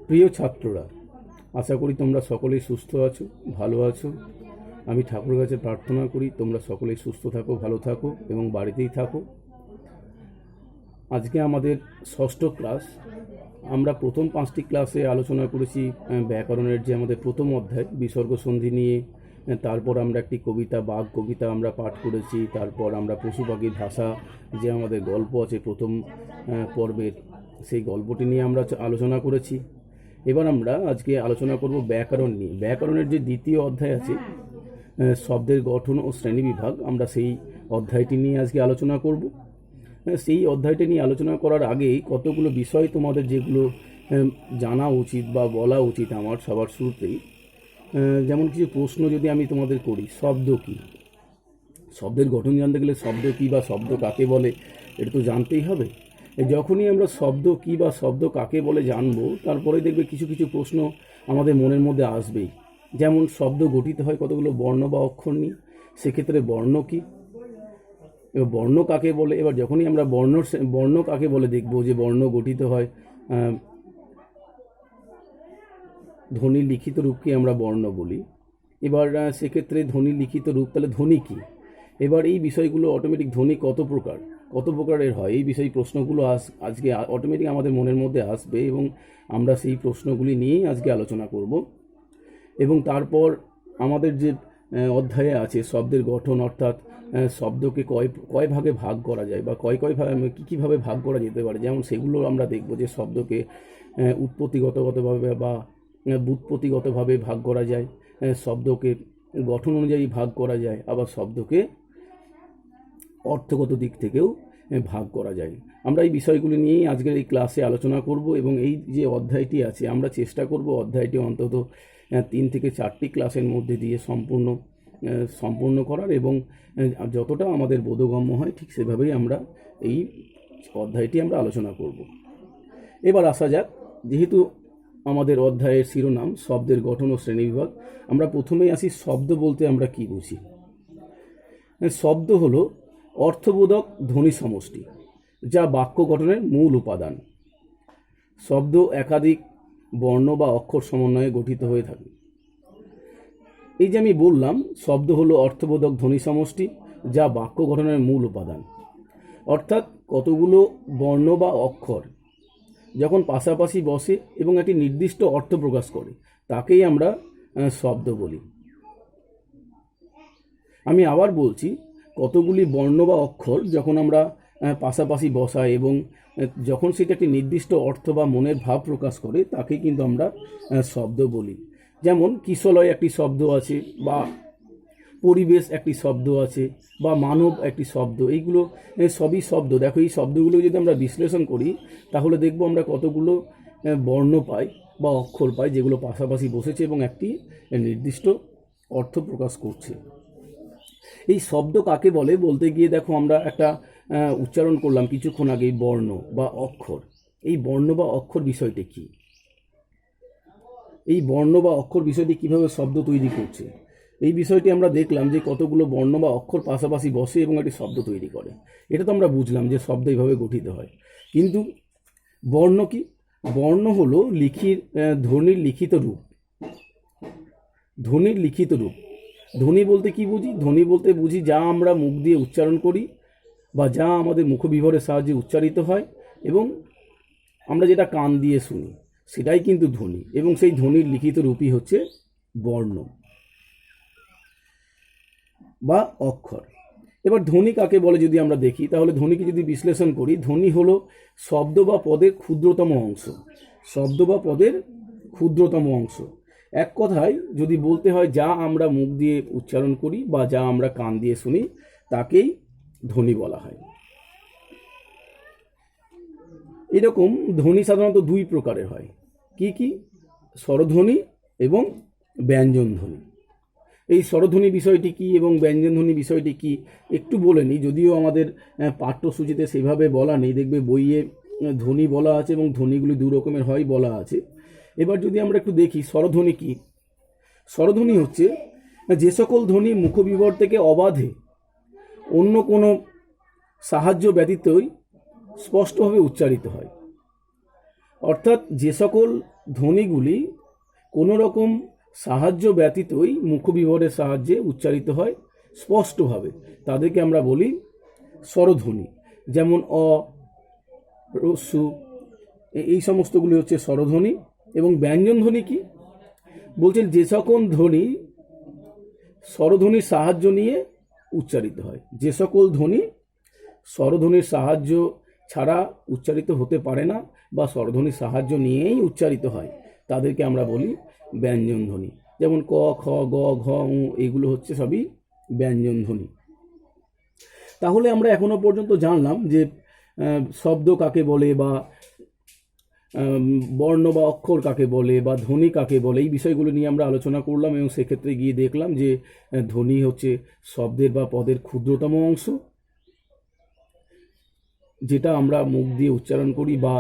প্রিয় ছাত্ররা, আশা করি তোমরা সকলেই সুস্থ আছো, ভালো আছো। আমি ঠাকুরের কাছে প্রার্থনা করি তোমরা সকলেই সুস্থ থাকো, ভালো থাকো এবং বাড়িতেই থাকো। আজকে আমাদের ষষ্ঠ ক্লাস। আমরা প্রথম 5টি ক্লাসে আলোচনা করেছি ব্যাকরণের যে আমাদের প্রথম অধ্যায় বিসর্গ সন্ধি নিয়ে। তারপর আমরা একটি কবিতা, বাঘ কবিতা আমরা পাঠ করেছি। তারপর আমরা পশু পাখির ভাষা যে আমাদের গল্প আছে প্রথম পর্বের, সেই গল্পটি নিয়ে আমরা আলোচনা করেছি। এবার আমরা আজকে আলোচনা করব ব্যাকরণ নিয়ে। ব্যাকরণের যে দ্বিতীয় অধ্যায় আছে শব্দের গঠন ও শ্রেণীবিভাগ, আমরা সেই অধ্যায়টি নিয়ে আজকে আলোচনা করব। সেই অধ্যায়টি নিয়ে আলোচনা করার আগেই কতগুলো বিষয় তোমাদের যেগুলো জানা উচিত বা বলা উচিত আমার সবার শুরুতেই। যেমন কিছু প্রশ্ন যদি আমি তোমাদের করি, শব্দ কী? শব্দের গঠন জানতে গেলে শব্দ কী বা শব্দ কাকে বলে এটা তো জানতেই হবে। যখনই আমরা শব্দ কী বা শব্দ কাকে বলে জানবো, তারপরে দেখবে কিছু কিছু প্রশ্ন আমাদের মনের মধ্যে আসবেই। যেমন শব্দ গঠিত হয় কতগুলো বর্ণ বা অক্ষর নিয়ে, সেক্ষেত্রে বর্ণ কী, এবার বর্ণ কাকে বলে। এবার যখনই আমরা বর্ণ কাকে বলে দেখব যে বর্ণ গঠিত হয় ধ্বনি লিখিত রূপকে আমরা বর্ণ বলি। এবার সেক্ষেত্রে ধ্বনি লিখিত রূপ, তাহলে ধ্বনি কী? এবার এই বিষয়গুলো অটোমেটিক, ধ্বনি কত প্রকারের হয়, এই বিষয় প্রশ্নগুলো আজকে অটোমেটিক আমাদের মনের মধ্যে আসবে এবং আমরা সেই প্রশ্নগুলি নিয়েই আজকে আলোচনা করব। এবং তারপর আমাদের যে অধ্যায়ে আছে শব্দের গঠন, অর্থাৎ শব্দকে কয় ভাগে ভাগ করা যায় বা কয় ভাগে কীভাবে ভাগ করা যেতে পারে, যেমন সেগুলো আমরা দেখব। যে শব্দকে উৎপত্তিগতভাবে বা ব্যুৎপত্তিগতভাবে ভাগ করা যায়, শব্দকে গঠন অনুযায়ী ভাগ করা যায়, আবার শব্দকে অর্থগত দিক থেকেও ভাগ করা যায়। আমরা এই বিষয়গুলি নিয়েই আজকের এই ক্লাসে আলোচনা করব। এবং এই যে অধ্যায়টি আছে আমরা চেষ্টা করব অধ্যায়টি অন্তত 3 থেকে 4টি ক্লাসের মধ্যে দিয়ে সম্পূর্ণ করার, এবং যতটা আমাদের বোধগম্য হয় ঠিক সেভাবেই আমরা এই অধ্যায়টি আমরা আলোচনা করব। এবার আসা যাক, যেহেতু আমাদের অধ্যায়ের শিরোনাম শব্দের গঠন ও শ্রেণীবিভাগ, আমরা প্রথমেই আসি শব্দ বলতে আমরা কি বুঝি। শব্দ হলো অর্থবোধক ধ্বনি সমষ্টি, যা বাক্য গঠনের মূল উপাদান। শব্দ একাধিক বর্ণ বা অক্ষর সমন্বয়ে গঠিত হয়ে থাকে। এই যে আমি বললাম শব্দ হলো অর্থবোধক ধ্বনি সমষ্টি, যা বাক্য গঠনের মূল উপাদান। অর্থাৎ কতগুলো বর্ণ বা অক্ষর যখন পাশাপাশি বসে এবং একটি নির্দিষ্ট অর্থ প্রকাশ করে, তাকেই আমরা শব্দ বলি। আমি আবার বলছি, কতগুলি বর্ণ বা অক্ষর যখন আমরা পাশাপাশি বসাই এবং যখন সেটা একটি নির্দিষ্ট অর্থ বা মনের ভাব প্রকাশ করে, তাকে কিন্তু আমরা শব্দ বলি। যেমন কিশলয় একটি শব্দ আছে, বা পরিবেশ একটি শব্দ আছে, বা মানব একটি শব্দ। এইগুলো সবই শব্দ। দেখো, এই শব্দগুলো যদি আমরা বিশ্লেষণ করি তাহলে দেখব আমরা কতগুলো বর্ণ পাই বা অক্ষর পাই, যেগুলো পাশাপাশি বসেছে এবং একটি নির্দিষ্ট অর্থ প্রকাশ করছে। এই শব্দ কাকে বলে বলতে গিয়ে দেখো, আমরা একটা উচ্চারণ করলাম কিছুক্ষণ আগেই, বর্ণ বা অক্ষর। এই বর্ণ বা অক্ষর বিষয়টি কি? এই বর্ণ বা অক্ষর বিষয়টি কিভাবে শব্দ তৈরি করছে, এই বিষয়টি আমরা দেখলাম যে কতগুলো বর্ণ বা অক্ষর পাশাপাশি বসে এবং একটি শব্দ তৈরি করে। এটা তো আমরা বুঝলাম যে শব্দ এইভাবে গঠিত হয়। কিন্তু বর্ণ কি? বর্ণ হলো ধ্বনির লিখিত রূপ। ধ্বনির লিখিত রূপ। ধ্বনি বলতে কি বুঝি? ধ্বনি বলতে বুঝি যা আমরা মুখ দিয়ে উচ্চারণ করি বা যা আমাদের মুখবিভরের সাহায্যে উচ্চারিত হয় এবং আমরা যেটা কান দিয়ে শুনি, সেটাই কিন্তু ধ্বনি। এবং সেই ধ্বনির লিখিত রূপই হচ্ছে বর্ণ বা অক্ষর। এবার ধ্বনি কাকে বলে যদি আমরা দেখি, তাহলে ধ্বনিকে যদি বিশ্লেষণ করি, ধ্বনি হলো শব্দ বা পদের ক্ষুদ্রতম অংশ। শব্দ বা পদের ক্ষুদ্রতম অংশ। এক কথায় যদি বলতে হয়, যা আমরা মুখ দিয়ে উচ্চারণ করি বা যা আমরা কান দিয়ে শুনি, তাকেই ধ্বনি বলা হয়। এরকম ধ্বনি সাধারণত 2 প্রকারের হয়। কি কি? স্বরধ্বনি এবং ব্যঞ্জন ধ্বনি। এই স্বরধ্বনি বিষয়টি কি এবং ব্যঞ্জনধ্বনি বিষয়টি কি একটু বলে নিই। যদিও আমাদের পাঠ্যসূচিতে সেভাবে বলা নেই, দেখবে বইয়ে ধ্বনি বলা আছে এবং ধ্বনিগুলি 2 রকমের হয় বলা আছে। এবার যদি আমরা একটু দেখি স্বরধ্বনি কি। স্বরধ্বনি হচ্ছে যে সকল ধ্বনি মুখবিভর থেকে অবাধে অন্য কোনো সাহায্য ব্যতীতই স্পষ্টভাবে উচ্চারিত হয়। অর্থাৎ যে সকল ধ্বনিগুলি কোনো রকম সাহায্য ব্যতীতই মুখবিবরের সাহায্যে উচ্চারিত হয় স্পষ্টভাবে, তাদেরকে আমরা বলি স্বরধ্বনি। যেমন অ, রস্যু, এই সমস্তগুলি হচ্ছে স্বরধ্বনি। এবং ব্যঞ্জনধ্বনি কি বলছেন? যে সকল ধ্বনি স্বরধ্বনির সাহায্য নিয়ে উচ্চারিত হয়, যে সকল ধ্বনি স্বরধ্বনির সাহায্য ছাড়া উচ্চারিত হতে পারে না বা স্বরধ্বনির সাহায্য নিয়েই উচ্চারিত হয়, তাদেরকে আমরা বলি ব্যঞ্জনধ্বনি। যেমন ক, খ, গ, ঘ, উ, এগুলো হচ্ছে সবই ব্যঞ্জনধ্বনি। তাহলে আমরা এখনো পর্যন্ত জানলাম যে শব্দ কাকে বলে, বা বর্ণ বা অক্ষর কাকে বলে, বা ধ্বনি কাকে বলে, এই বিষয়গুলো নিয়ে আমরা আলোচনা করলাম। এবং সেক্ষেত্রে গিয়ে দেখলাম যে ধ্বনি হচ্ছে শব্দের বা পদের ক্ষুদ্রতম অংশ, যেটা আমরা মুখ দিয়ে উচ্চারণ করি বা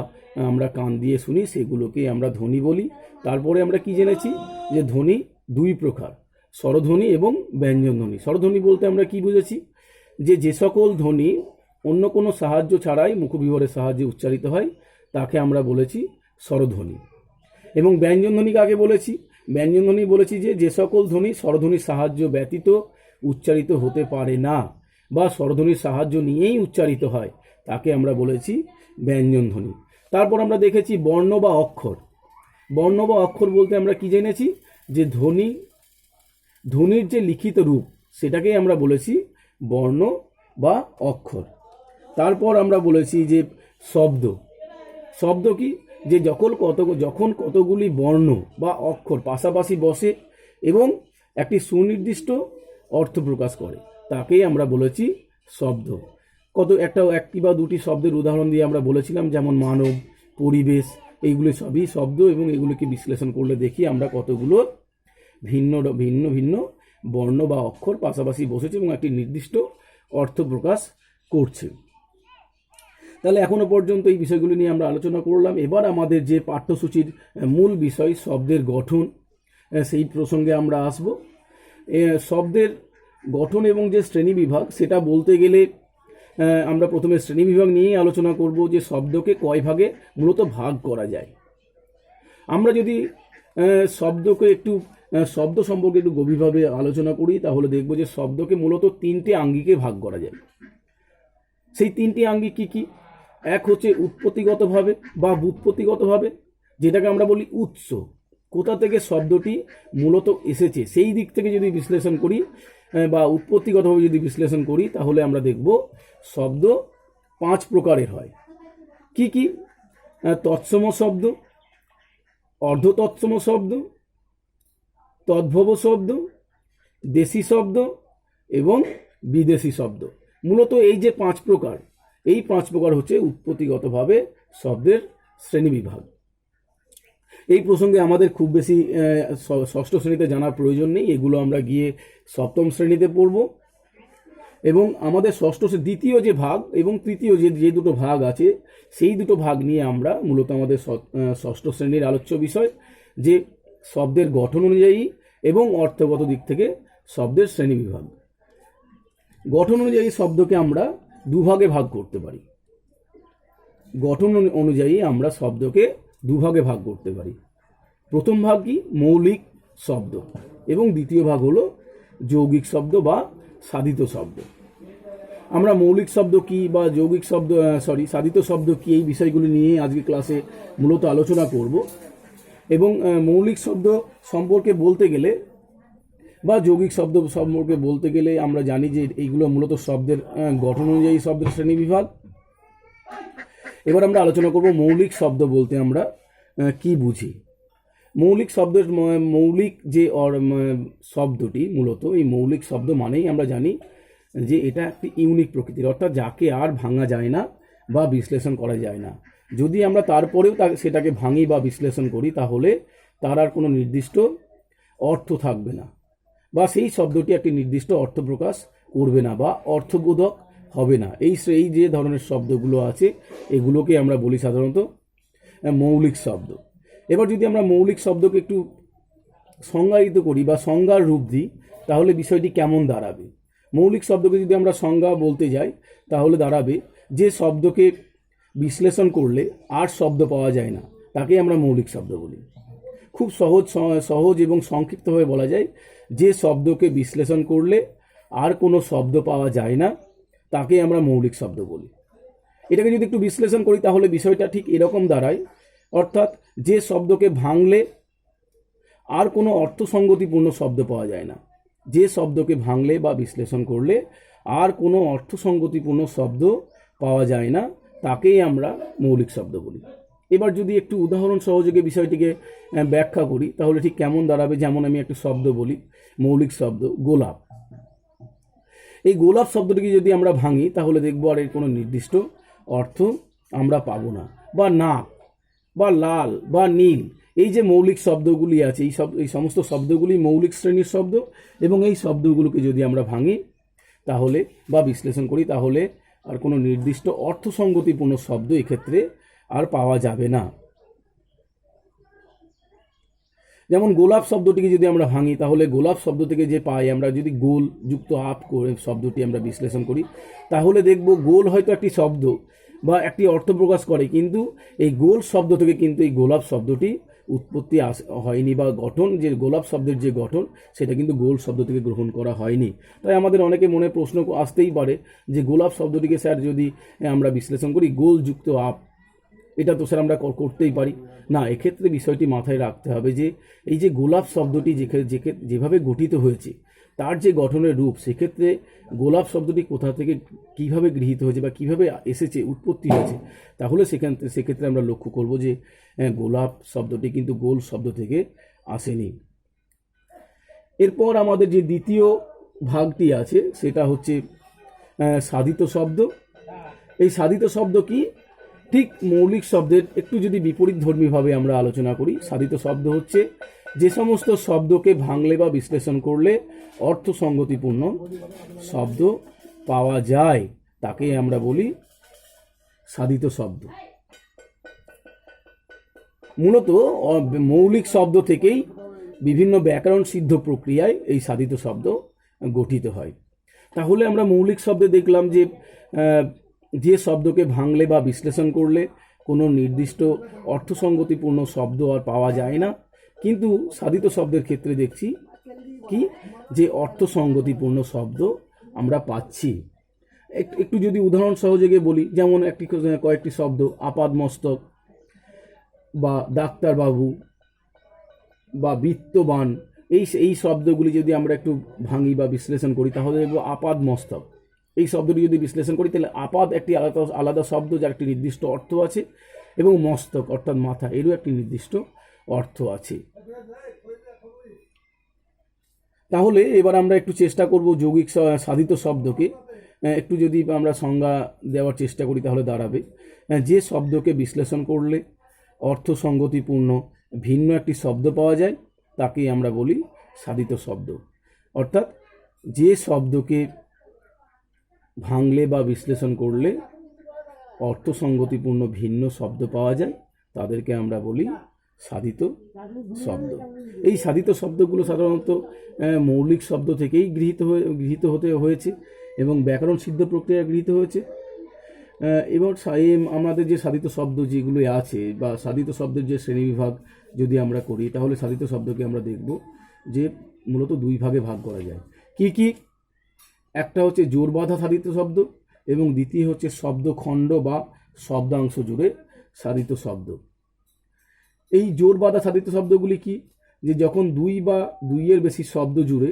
আমরা কান দিয়ে শুনি, সেগুলোকে আমরা ধ্বনি বলি। তারপরে আমরা কি জেনেছি? যে ধ্বনি দুই প্রকার, স্বরধ্বনি এবং ব্যঞ্জনধ্বনি। স্বরধ্বনি বলতে আমরা কি বুঝেছি? যে সকল ধ্বনি অন্য কোনো সাহায্য ছাড়াই মুখবিবরের সাহায্যে উচ্চারিত হয়, তাকে আমরা বলেছি স্বরধ্বনি। এবং ব্যঞ্জনধ্বনি কাকে বলেছি? ব্যঞ্জনধ্বনি বলেছি যে সকল ধ্বনি স্বরধ্বনির সাহায্য ব্যতীত উচ্চারিত হতে পারে না বা স্বরধ্বনির সাহায্য নিয়েই উচ্চারিত হয়, তাকে আমরা বলেছি ব্যঞ্জনধ্বনি। তারপর আমরা দেখেছি বর্ণ বা অক্ষর। বর্ণ বা অক্ষর বলতে আমরা কি জেনেছি? যে ধ্বনির যে লিখিত রূপ, সেটাকেই আমরা বলেছি বর্ণ বা অক্ষর। তারপর আমরা বলেছি যে শব্দ। শব্দ কি? যে যখন কতগুলি বর্ণ বা অক্ষর পাশাপাশি বসে এবং একটি সুনির্দিষ্ট অর্থ প্রকাশ করে, তাকেই আমরা বলেছি শব্দ। একটি বা দুটি শব্দের উদাহরণ দিয়ে আমরা বলেছিলাম, যেমন মানব, পরিবেশ, এইগুলি সবই শব্দ। এবং এগুলিকে বিশ্লেষণ করলে দেখি আমরা কতগুলো ভিন্ন ভিন্ন ভিন্ন বর্ণ বা অক্ষর পাশাপাশি বসেছে এবং একটি নির্দিষ্ট অর্থ প্রকাশ করছে। তাহলে এখনো পর্যন্ত এই বিষয়গুলি নিয়ে আমরা আলোচনা করলাম। এবার আমাদের যে পাঠ্যসূচির মূল বিষয় শব্দের গঠন, সেই প্রসঙ্গে আমরা আসব। শব্দের গঠন এবং যে শ্রেণীবিভাগ, সেটা বলতে গেলে আমরা প্রথমে শ্রেণীবিভাগ নিয়েই আলোচনা করব, যে শব্দকে কয় ভাগে মূলত ভাগ করা যায়। আমরা যদি শব্দ সম্পর্কে একটু গভীরভাবে আলোচনা করি, তাহলে দেখব যে শব্দকে মূলত তিনটে আঙ্গিকে ভাগ করা যায়। সেই তিনটি আঙ্গিক কি কি? এক হচ্ছে উৎপত্তিগতভাবে বা ব্যুৎপত্তিগতভাবে, যেটাকে আমরা বলি উৎস। কোথা থেকে শব্দটি মূলত এসেছে সেই দিক থেকে যদি বিশ্লেষণ করি বা উৎপত্তিগতভাবে যদি বিশ্লেষণ করি, তাহলে আমরা দেখব শব্দ 5 প্রকারের হয়। কি কি? তৎসম শব্দ, অর্ধতৎসম শব্দ, তদ্ভব শব্দ, দেশি শব্দ এবং বিদেশি শব্দ। মূলত এই যে 5 প্রকার, এই 5 প্রকার হচ্ছে উৎপত্তিগতভাবে শব্দের শ্রেণীবিভাগ। এই প্রসঙ্গে আমাদের খুব বেশি ষষ্ঠ শ্রেণীতে জানার প্রয়োজন নেই, এগুলো আমরা গিয়ে সপ্তম শ্রেণীতে পড়ব। এবং আমাদের দ্বিতীয় যে ভাগ এবং তৃতীয় যে দুটো ভাগ আছে, সেই দুটো ভাগ নিয়ে আমরা মূলত আমাদের ষষ্ঠ শ্রেণীর আলোচ্য বিষয়, যে শব্দের গঠন অনুযায়ী এবং অর্থগত দিক থেকে শব্দের শ্রেণীবিভাগ। গঠন অনুযায়ী শব্দকে আমরা দুভাগে ভাগ করতে পারি। গঠন অনুযায়ী আমরা শব্দকে দুভাগে ভাগ করতে পারি। প্রথম ভাগ কি? মৌলিক শব্দ, এবং দ্বিতীয় ভাগ হলো যৌগিক শব্দ বা সাধিত শব্দ। আমরা মৌলিক শব্দ কি বা সাধিত শব্দ কি, এই বিষয়গুলি নিয়ে আজকে ক্লাসে মূলত আলোচনা করব। এবং মৌলিক শব্দ সম্পর্কে বলতে গেলে বা যৌগিক শব্দ সম্পর্কে বলতে গেলে আমরা জানি যে এইগুলো মূলত শব্দের গঠন অনুযায়ী শব্দের শ্রেণীবিভাগ। এবার আমরা আলোচনা করব মৌলিক শব্দ বলতে আমরা কি বুঝি। মৌলিক যে শব্দটি, মূলত এই মৌলিক শব্দ মানেই আমরা জানি যে এটা একটি ইউনিক প্রকৃতির, অর্থাৎ যাকে আর ভাঙা যায় না বা বিশ্লেষণ করা যায় না। যদি আমরা তারপরেও সেটাকে ভাঙি বা বিশ্লেষণ করি, তাহলে তার আর কোনো নির্দিষ্ট অর্থ থাকবে না, বা সেই শব্দটি একটি নির্দিষ্ট অর্থ প্রকাশ করবে না বা অর্থবোধক হবে না। এই যে ধরনের শব্দগুলো আছে, এগুলোকে আমরা বলি সাধারণত মৌলিক শব্দ। এবার যদি আমরা মৌলিক শব্দকে একটু সংজ্ঞায়িত করি বা সংজ্ঞার রূপ দিই, তাহলে বিষয়টি কেমন দাঁড়াবে? মৌলিক শব্দকে যদি আমরা সংজ্ঞা বলতে যাই, তাহলে দাঁড়াবে যে শব্দকে বিশ্লেষণ করলে আর শব্দ পাওয়া যায় না, তাকে আমরা মৌলিক শব্দ বলি। খুব সহজ এবং সংক্ষিপ্তভাবে বলা যায়, যে শব্দকে বিশ্লেষণ করলে আর কোনো শব্দ পাওয়া যায় না তাকে আমরা মৌলিক শব্দ বলি। এটাকে যদি একটু বিশ্লেষণ করি তাহলে বিষয়টা ঠিক এরকম দাঁড়ায়, অর্থাৎ যে শব্দকে ভাঙলে আর কোনো অর্থসঙ্গতিপূর্ণ শব্দ পাওয়া যায় না, যে শব্দকে ভাঙলে বা বিশ্লেষণ করলে আর কোনো অর্থসঙ্গতিপূর্ণ শব্দ পাওয়া যায় না তাকেই আমরা মৌলিক শব্দ বলি। এবার যদি একটু উদাহরণ সহযোগে বিষয়টিকে ব্যাখ্যা করি তাহলে ঠিক কেমন দাঁড়াবে, যেমন আমি একটা শব্দ বলি, মৌলিক শব্দ গোলাপ। এই গোলাপ শব্দটিকে যদি আমরা ভাঙি তাহলে দেখবো আর এর কোনো নির্দিষ্ট অর্থ আমরা পাবো না। বা নাক, বা লাল, বা নীল, এই যে মৌলিক শব্দগুলি আছে এই সমস্ত শব্দগুলি মৌলিক শ্রেণীর শব্দ, এবং এই শব্দগুলোকে যদি আমরা ভাঙি তাহলে বা বিশ্লেষণ করি তাহলে আর কোনো নির্দিষ্ট অর্থসঙ্গতিপূর্ণ শব্দ এক্ষেত্রে আর পাওয়া যাবে না। যেমন গোলাপ শব্দটিকে যদি আমরা ভাঙি তাহলে গোলাপ শব্দ থেকে যে পাই আমরা, যদি গোল যুক্ত আপ করে শব্দটি আমরা বিশ্লেষণ করি তাহলে দেখব গোল হয়তো একটি শব্দ বা একটি অর্থ প্রকাশ করে, কিন্তু এই গোল শব্দ থেকে কিন্তু এই গোলাপ শব্দটি উৎপত্তি হয়নি, বা গঠন, যে গোলাপ শব্দের যে গঠন সেটা কিন্তু গোল শব্দ থেকে গ্রহণ করা হয়নি। তাই আমাদের অনেকে মনে প্রশ্ন আসতেই পারে যে গোলাপ শব্দটিকে স্যার যদি আমরা বিশ্লেষণ করি গোল যুক্ত আপ, এটা তো স্যার আমরা করতেই পারি না। এক্ষেত্রে বিষয়টি মাথায় রাখতে হবে যে এই যে গোলাপ শব্দটি যেভাবে গঠিত হয়েছে তার যে গঠনের রূপ, সেক্ষেত্রে গোলাপ শব্দটি কোথা থেকে কিভাবে গৃহীত হয়েছে বা কিভাবে এসেছে, উৎপত্তি হয়েছে, তাহলে সেক্ষেত্রে আমরা লক্ষ্য করব যে গোলাপ শব্দটি কিন্তু গোল শব্দ থেকে আসেনি। এরপর আমাদের যে দ্বিতীয় ভাগটি আছে সেটা হচ্ছে সাধিত শব্দ। এই সাধিত শব্দ কি? ঠিক মৌলিক শব্দের একটু যদি বিপরীত ধর্মীভাবে আমরা আলোচনা করি, সাধিত শব্দ হচ্ছে যে সমস্ত শব্দকে ভাঙলে বা বিশ্লেষণ করলে অর্থসঙ্গতিপূর্ণ শব্দ পাওয়া যায় তাকে আমরা বলি সাধিত শব্দ। মূলত মৌলিক শব্দ থেকেই বিভিন্ন ব্যাকরণ সিদ্ধ প্রক্রিয়ায় এই সাধিত শব্দ গঠিত হয়। তাহলে আমরা মৌলিক শব্দে দেখলাম যে শব্দকে ভাঙলে বা বিশ্লেষণ করলে কোনো নির্দিষ্ট অর্থসঙ্গতিপূর্ণ শব্দ আর পাওয়া যায় না, কিন্তু সাধিত শব্দের ক্ষেত্রে দেখছি কি যে অর্থসঙ্গতিপূর্ণ শব্দ আমরা পাচ্ছি। একটু যদি উদাহরণ সহযোগে বলি, যেমন কয়েকটি শব্দ আপাদ মস্তক, বা ডাক্তারবাবু, বা বিত্তবান, এই শব্দগুলি যদি আমরা একটু ভাঙি বা বিশ্লেষণ করি তাহলে দেখব আপাদ মস্তক। এই শব্দটি যদি বিশ্লেষণ করি তাহলে আপাদ একটি আলাদা শব্দ যার একটি নির্দিষ্ট অর্থ আছে, এবং মস্তক অর্থাৎ মাথা, এরও একটি নির্দিষ্ট অর্থ আছে। তাহলে এবার আমরা একটু চেষ্টা করব যৌগিক সাধিত শব্দকে একটু যদি আমরা সংজ্ঞা দেওয়ার চেষ্টা করি তাহলে দাঁড়াবে যে শব্দকে বিশ্লেষণ করলে অর্থসঙ্গতিপূর্ণ ভিন্ন একটি শব্দ পাওয়া যায় তাকেই আমরা বলি সাধিত শব্দ। অর্থাৎ যে শব্দকে ভাঙলে বা বিশ্লেষণ করলে অর্থসঙ্গতিপূর্ণ ভিন্ন শব্দ পাওয়া যায় তাদেরকে আমরা বলি সাধিত শব্দ। এই সাধিত শব্দগুলো সাধারণত মৌলিক শব্দ থেকেই গৃহীত হতে হয়েছে এবং ব্যাকরণ সিদ্ধ প্রক্রিয়া গৃহীত হয়েছে। এবার আমাদের যে সাধিত শব্দ যেগুলো আছে বা সাধিত শব্দের যে শ্রেণীবিভাগ যদি আমরা করি তাহলে সাধিত শব্দকে আমরা দেখব যে মূলত দুই ভাগে ভাগ করা যায়। কি? একটা হচ্ছে জোর বাঁধা সাধিত শব্দ, এবং দ্বিতীয় হচ্ছে শব্দখণ্ড বা শব্দাংশ জুড়ে সাধিত শব্দ। এই জোর বাঁধা সাধিত শব্দগুলি কি? যে যখন দুই বা দুইয়ের বেশি শব্দ জুড়ে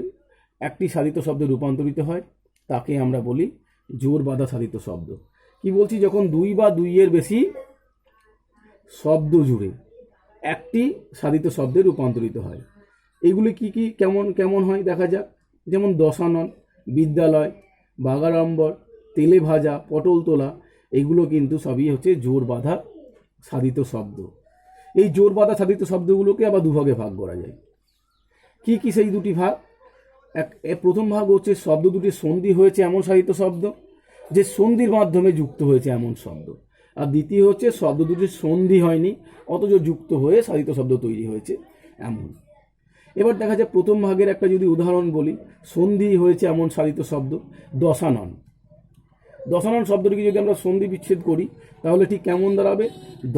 একটি সাধিত শব্দে রূপান্তরিত হয় তাকে আমরা বলি জোর বাঁধা সাধিত শব্দ। কি বলছি? যখন দুই বা দুইয়ের বেশি শব্দ জুড়ে একটি সাধিত শব্দে রূপান্তরিত হয়। এগুলি কি কেমন হয় দেখা যাক। যেমন দশানন, বিদ্যালয়, বাগাড়ম্বর, তেলে ভাজা, পটল তোলা, এগুলো কিন্তু সবই হচ্ছে জোর বাঁধা সাধিত শব্দ। এই জোর বাঁধা সাধিত শব্দগুলোকে আবার দুভাগে ভাগ করা যায়। কি সেই দুটি ভাগ? প্রথম ভাগ হচ্ছে শব্দ দুটি সন্ধি হয়েছে এমন সাধিত শব্দ, যে সন্ধির মাধ্যমে যুক্ত হয়েছে এমন শব্দ। আর দ্বিতীয় হচ্ছে শব্দ দুটি সন্ধি হয়নি অথচ যুক্ত হয়ে সাধিত শব্দ তৈরি হয়েছে এমন। এবার দেখা যায় প্রথম ভাগের একটা যদি উদাহরণ বলি, সন্ধি হয়েছে এমন সাধিত শব্দ দশানন। দশানন শব্দটিকে যদি আমরা সন্ধি বিচ্ছেদ করি তাহলে ঠিক কেমন দাঁড়াবে?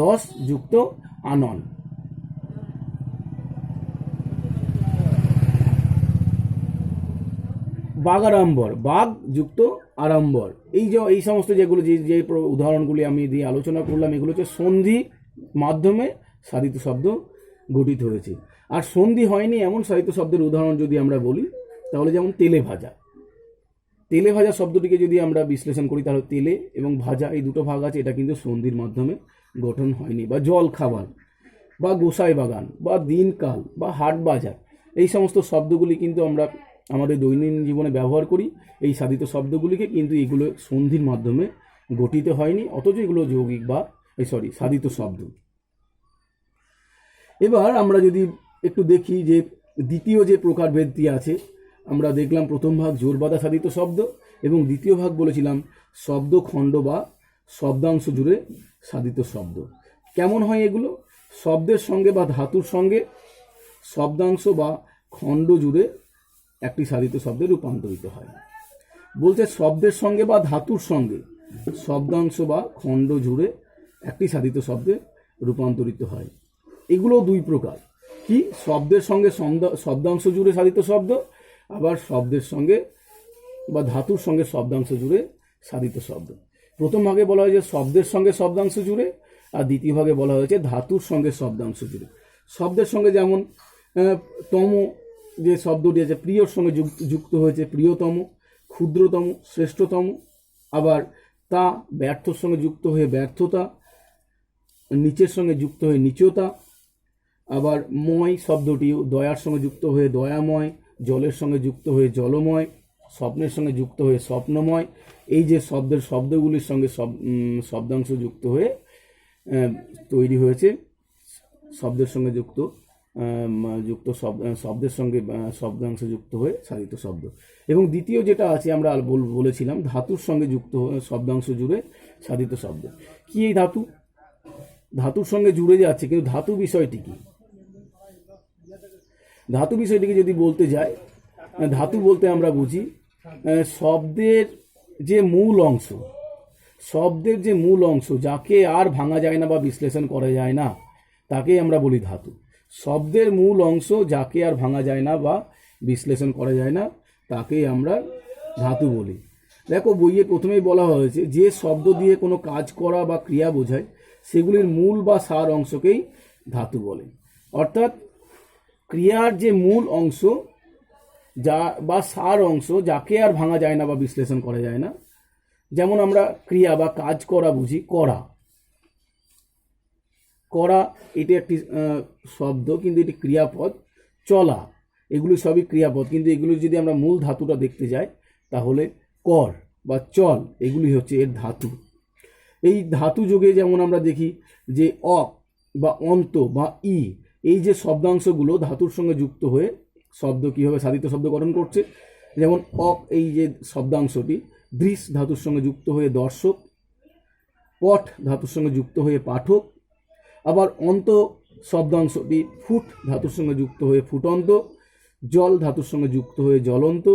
দশ যুক্ত আনন। বাগাড়ম্বর, বাঘ যুক্ত আড়ম্বর। এই সমস্ত যেগুলো যে উদাহরণগুলি আমি দিয়ে আলোচনা করলাম, এগুলো হচ্ছে সন্ধি মাধ্যমে সাধিত শব্দ গঠিত হয়েছে। আর সন্ধি হয়নি এমন সাধিত শব্দের উদাহরণ যদি আমরা বলি তাহলে যেমন তেলে ভাজা। তেলে ভাজা শব্দটিকে যদি আমরা বিশ্লেষণ করি তাহলে তেলে এবং ভাজা এই দুটো ভাগ আছে, এটা কিন্তু সন্ধির মাধ্যমে গঠন হয়নি। বা জল খাবার, বা গোসাই বাগান, বা দিনকাল, বা হাট বাজার, এই সমস্ত শব্দগুলি কিন্তু আমরা আমাদের দৈনন্দিন জীবনে ব্যবহার করি এই সাধিত শব্দগুলিকে, কিন্তু এগুলো সন্ধির মাধ্যমে গঠিত হয়নি, অথচ এগুলো যৌগিক বা সাধিত শব্দ। এবার আমরা যদি একটু দেখি যে দ্বিতীয় যে প্রকারভেদটি আছে, আমরা দেখলাম প্রথম ভাগ জোর বাঁধা সাধিত শব্দ, এবং দ্বিতীয় ভাগ বলেছিলাম শব্দ খণ্ড বা শব্দাংশ জুড়ে সাধিত শব্দ। কেমন হয় এগুলো? শব্দের সঙ্গে বা ধাতুর সঙ্গে শব্দাংশ বা খণ্ড জুড়ে একটি সাধিত শব্দে রূপান্তরিত হয়। বলছে শব্দের সঙ্গে বা ধাতুর সঙ্গে শব্দাংশ বা খণ্ড জুড়ে একটি সাধিত শব্দে রূপান্তরিত হয়। এগুলো দুই প্রকার। কি? শব্দের সঙ্গে শব্দাংশ জুড়ে সাধিত শব্দ, আবার শব্দের সঙ্গে বা ধাতুর সঙ্গে শব্দাংশ জুড়ে সাধিত শব্দ। প্রথম ভাগে বলা হয়েছে শব্দের সঙ্গে শব্দাংশ জুড়ে, আর দ্বিতীয় ভাগে বলা হয়েছে ধাতুর সঙ্গে শব্দাংশ জুড়ে। শব্দের সঙ্গে যেমন তম যে শব্দটি আছে প্রিয়র সঙ্গে যুক্ত হয়েছে প্রিয়তম, ক্ষুদ্রতম শ্রেষ্ঠতম। আবার তা ব্যর্থর সঙ্গে যুক্ত হয়ে ব্যর্থতা, নিচের সঙ্গে যুক্ত হয়ে নিচতা। আবার ময় শব্দটিও দয়ার সঙ্গে যুক্ত হয়ে দয়াময়, জলের সঙ্গে যুক্ত হয়ে জলময়, স্বপ্নের সঙ্গে যুক্ত হয়ে স্বপ্নময়। এই যে শব্দগুলির সঙ্গে শব্দাংশ যুক্ত হয়ে তৈরি হয়েছে শব্দের সঙ্গে যুক্ত শব্দের সঙ্গে শব্দাংশ যুক্ত হয়ে সাধিত শব্দ। এবং দ্বিতীয় যেটা আছে আমরা বলেছিলাম ধাতুর সঙ্গে যুক্ত শব্দাংশ জুড়ে সাধিত শব্দ। কি এই ধাতু? ধাতুর সঙ্গে জুড়ে যাচ্ছে, কিন্তু ধাতু বিষয়টি কি? ধাতু বিষয়টিকে যদি বলতে যাই, ধাতু বলতে আমরা বুঝি শব্দের যে মূল অংশ যাকে আর ভাঙা যায় না বা বিশ্লেষণ করা যায় না তাকে আমরা বলি ধাতু। শব্দের মূল অংশ যাকে আর ভাঙা যায় না বা বিশ্লেষণ করা যায় না তাকেই আমরা ধাতু বলি। দেখো বইয়ে প্রথমেই বলা হয়েছে যে শব্দ দিয়ে কোনো কাজ করা বা ক্রিয়া বোঝায় সেগুলির মূল বা সার অংশকেই ধাতু বলে। অর্থাৎ ক্রিয়ার যে মূল অংশ যা বা সার অংশ যাকে আর ভাঙা যায় না বা বিশ্লেষণ করা যায় না, যেমন আমরা ক্রিয়া বা কাজ করা বুঝি করা, এটি একটি শব্দ কিন্তু এটি ক্রিয়াপদ। চলা, এগুলি সবই ক্রিয়াপদ, কিন্তু এগুলির যদি আমরা মূল ধাতুটা দেখতে যাই তাহলে কর বা চল এগুলি হচ্ছে এর ধাতু। এই ধাতু যোগে যেমন আমরা দেখি যে অক বা অন্ত বা ই, এই যে শব্দাংশগুলো ধাতুর সঙ্গে যুক্ত হয়ে শব্দ কীভাবে সাধিত শব্দ গঠন করছে। যেমন অক এই যে শব্দাংশটি দৃশ ধাতুর সঙ্গে যুক্ত হয়ে দর্শক, পট ধাতুর সঙ্গে যুক্ত হয়ে পাঠক। আবার অন্ত শব্দাংশটি ফুট ধাতুর সঙ্গে যুক্ত হয়ে ফুটন্ত, জল ধাতুর সঙ্গে যুক্ত হয়ে জ্বলন্ত,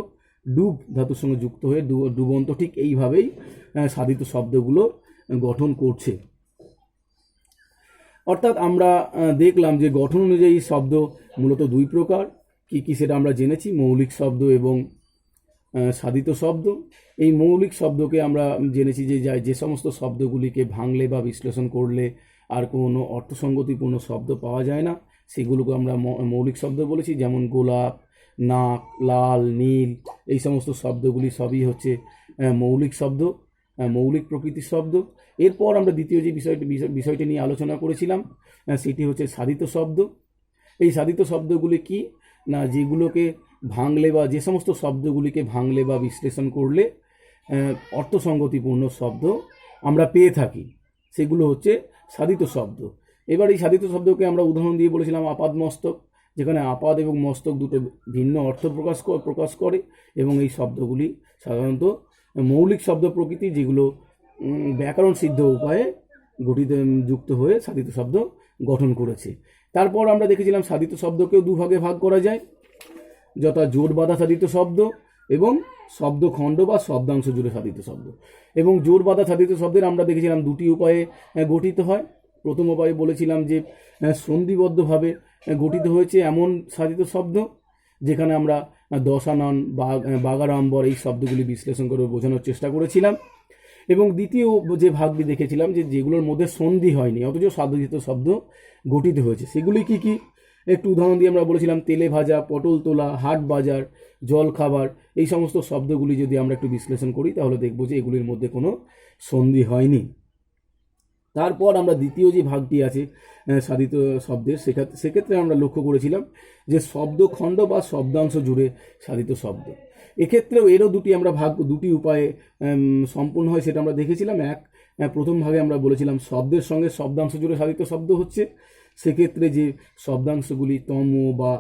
ডুব ধাতুর সঙ্গে যুক্ত হয়ে ডুবন্ত। ঠিক এইভাবেই সাধিত শব্দগুলো গঠন করছে। অর্থাৎ আমরা দেখলাম যে গঠন অনুযায়ী শব্দ মূলত দুই প্রকার। কি সেটা আমরা জেনেছি, মৌলিক শব্দ এবং সাধিত শব্দ। এই মৌলিক শব্দকে আমরা জেনেছি যে সমস্ত শব্দগুলিকে ভাঙলে বা বিশ্লেষণ করলে আর কোনো অর্থসঙ্গতিপূর্ণ শব্দ পাওয়া যায় না সেগুলোকে আমরা মৌলিক শব্দ বলেছি। যেমন গোলাপ, নাক, লাল, নীল, এই সমস্ত শব্দগুলি সবই হচ্ছে মৌলিক শব্দ, মৌলিক প্রকৃতির শব্দ। এরপর আমরা দ্বিতীয় যে বিষয়টি নিয়ে আলোচনা করেছিলাম সেটি হচ্ছে সাধিত শব্দ। এই সাধিত শব্দগুলি কি না, যেগুলোকে ভাঙলে বা যে সমস্ত শব্দগুলিকে ভাঙলে বা বিশ্লেষণ করলে অর্থসঙ্গতিপূর্ণ শব্দ আমরা পেয়ে থাকি সেগুলো হচ্ছে সাধিত শব্দ। এবার এই সাধিত শব্দকে আমরা উদাহরণ দিয়ে বলেছিলাম আপাদ মস্তক, যেখানে আপাদ এবং মস্তক দুটো ভিন্ন অর্থ প্রকাশ করে এবং এই শব্দগুলি সাধারণত মৌলিক শব্দ প্রকৃতি, যেগুলো ব্যাকরণ সিদ্ধ উপায়ে যুক্ত হয়ে সাধিত শব্দ গঠন করেছে। তারপর আমরা দেখেছিলাম সাধিত শব্দকেও দুভাগে ভাগ করা যায়, যথা জোর বাঁধা সাধিত শব্দ এবং শব্দখণ্ড বা শব্দাংশ জুড়ে সাধিত শব্দ। এবং জোর বাঁধা সাধিত শব্দের আমরা দেখেছিলাম দুটি উপায়ে গঠিত হয়। প্রথম উপায়ে বলেছিলাম যে সন্ধিবদ্ধভাবে গঠিত হয়েছে এমন সাধিত শব্দ যেখানে আমরা দশানন, বাগাড়ম্বর এই শব্দগুলি বিশ্লেষণ করে বোঝানোর চেষ্টা করেছিলাম। এবং দ্বিতীয় যে ভাগটি দেখেছিলাম যে যেগুলোর মধ্যে সন্ধি হয়নি অথচ সাধিত শব্দ গঠিত হয়েছে, সেগুলি কি কি একটু উদাহরণ দিয়ে আমরা বলেছিলাম তেলে ভাজা, পটল তোলা, হাট বাজার, জল খাবার, এই সমস্ত শব্দগুলি যদি আমরা একটু বিশ্লেষণ করি তাহলে দেখব যে এগুলির মধ্যে কোনো সন্ধি হয়নি। তারপর আমরা দ্বিতীয় যে ভাগটি আছে সাধিত শব্দের, সেক্ষেত্রে আমরা লক্ষ্য করেছিলাম যে শব্দখণ্ড বা শব্দাংশ জুড়ে সাধিত শব্দ। এক্ষেত্রেও এরও দুটি উপায়ে সম্পূর্ণ হয়, সেটা আমরা দেখেছিলাম। প্রথম ভাগে আমরা বলেছিলাম শব্দের সঙ্গে শব্দাংশ জুড়ে সাধিত শব্দ হচ্ছে, সেক্ষেত্রে যে শব্দাংশগুলি তম বা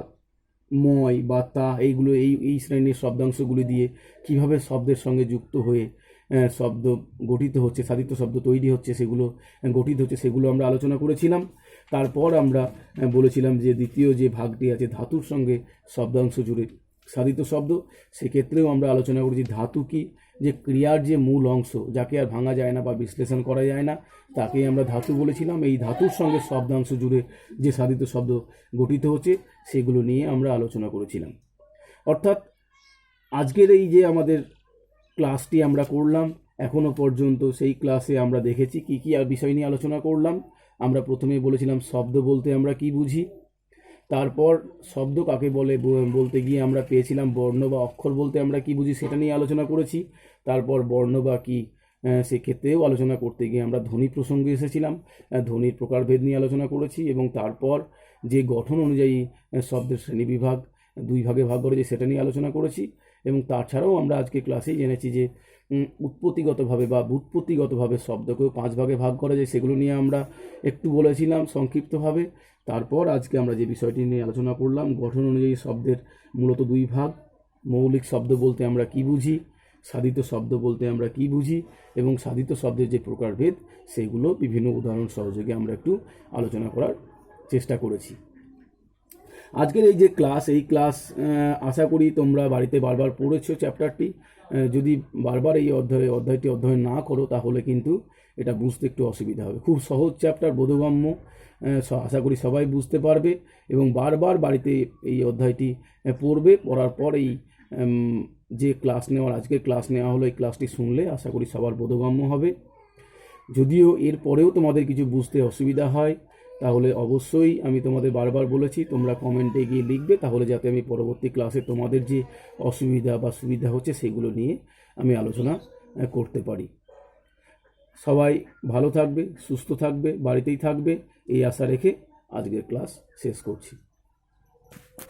ময় বা তা এইগুলো এই শ্রেণীর শব্দাংশগুলি দিয়ে কিভাবে শব্দের সঙ্গে যুক্ত হয়ে শব্দ গঠিত হচ্ছে, সাধিত শব্দ তৈরি হচ্ছে, সেগুলো গঠিত হচ্ছে, সেগুলো আমরা আলোচনা করেছিলাম। তারপর আমরা বলেছিলাম যে দ্বিতীয় যে ভাগটি আছে ধাতুর সঙ্গে শব্দাংশ জুড়ে সাধিত শব্দ, সেক্ষেত্রেও আমরা আলোচনা করেছি ধাতু কি, যে ক্রিয়ার যে মূল অংশ যাকে আর ভাঙা যায় না বা বিশ্লেষণ করা যায় না তাকেই আমরা ধাতু বলেছিলাম। এই ধাতুর সঙ্গে শব্দাংশ জুড়ে যে সাধিত শব্দ গঠিত হচ্ছে সেগুলো নিয়ে আমরা আলোচনা করেছিলাম। অর্থাৎ আজকের এই যে আমাদের ক্লাসটি আমরা করলাম, এখনো পর্যন্ত সেই ক্লাসে আমরা দেখেছি কি কি বিষয় নিয়ে আলোচনা করলাম। আমরা প্রথমে বলেছিলাম শব্দ বলতে আমরা কি বুঝি, তারপর শব্দ কাকে বলে বলতে গিয়ে আমরা পেয়েছিলাম বর্ণ বা অক্ষর বলতে আমরা কি বুঝি সেটা নিয়ে আলোচনা করেছি। তারপর বর্ণ বা কি সেক্ষেত্রেও আলোচনা করতে গিয়ে আমরা ধ্বনি প্রসঙ্গে এসেছিলাম, ধ্বনির প্রকারভেদ নিয়ে আলোচনা করেছি। এবং তারপর যে গঠন অনুযায়ী শব্দের শ্রেণীবিভাগ দুই ভাগে ভাগ করেছি সেটা নিয়ে আলোচনা করেছি। এবং তাছাড়াও আমরা আজকে ক্লাসেই জেনেছি যে উৎপত্তিগতভাবে বা ব্যুৎপত্তিগতভাবে শব্দকেও 5 ভাগে ভাগ করা যায়, সেগুলো নিয়ে আমরা একটু বলেছিলাম সংক্ষিপ্তভাবে। তারপর আজকে আমরা যে বিষয়টি নিয়ে আলোচনা করলাম গঠন অনুযায়ী শব্দের মূলত 2 ভাগ, মৌলিক শব্দ বলতে আমরা কি বুঝি, সাধিত শব্দ বলতে আমরা কি বুঝি, এবং সাধিত শব্দের যে প্রকারভেদ সেগুলো বিভিন্ন উদাহরণ সহযোগে আমরা একটু আলোচনা করার চেষ্টা করেছি। আজকের এই যে এই ক্লাস আশা করি তোমরা বাড়িতে বারবার পড়েছো চ্যাপ্টারটি। যদি বারবার এই অধ্যায়টি অধ্যয়ন না করো তাহলে কিন্তু এটা বুঝতে একটু অসুবিধা হবে। খুব সহজ চ্যাপ্টার, বোধগম্য, আশা করি সবাই বুঝতে পারবে। এবং বারবার বাড়িতে এই অধ্যায়টি পড়বে, পড়ার পর এই যে আজকের ক্লাস নেওয়া হলো এই ক্লাসটি শুনলে আশা করি সবার বোধগম্য হবে। যদিও এর পরেও তোমাদের কিছু বুঝতে অসুবিধা হয় তাহলে অবশ্যই আমি তোমাদের বারবার বলেছি তোমরা কমেন্টে গিয়ে লিখবে, তাহলে যাতে আমি পরবর্তী ক্লাসে তোমাদের যে অসুবিধা বা সুবিধা হচ্ছে সেগুলো নিয়ে আমি আলোচনা করতে পারি। সবাই ভালো থাকবে, সুস্থ থাকবে, বাড়িতেই থাকবে এই আশা রেখে আজকের ক্লাস শেষ করছি।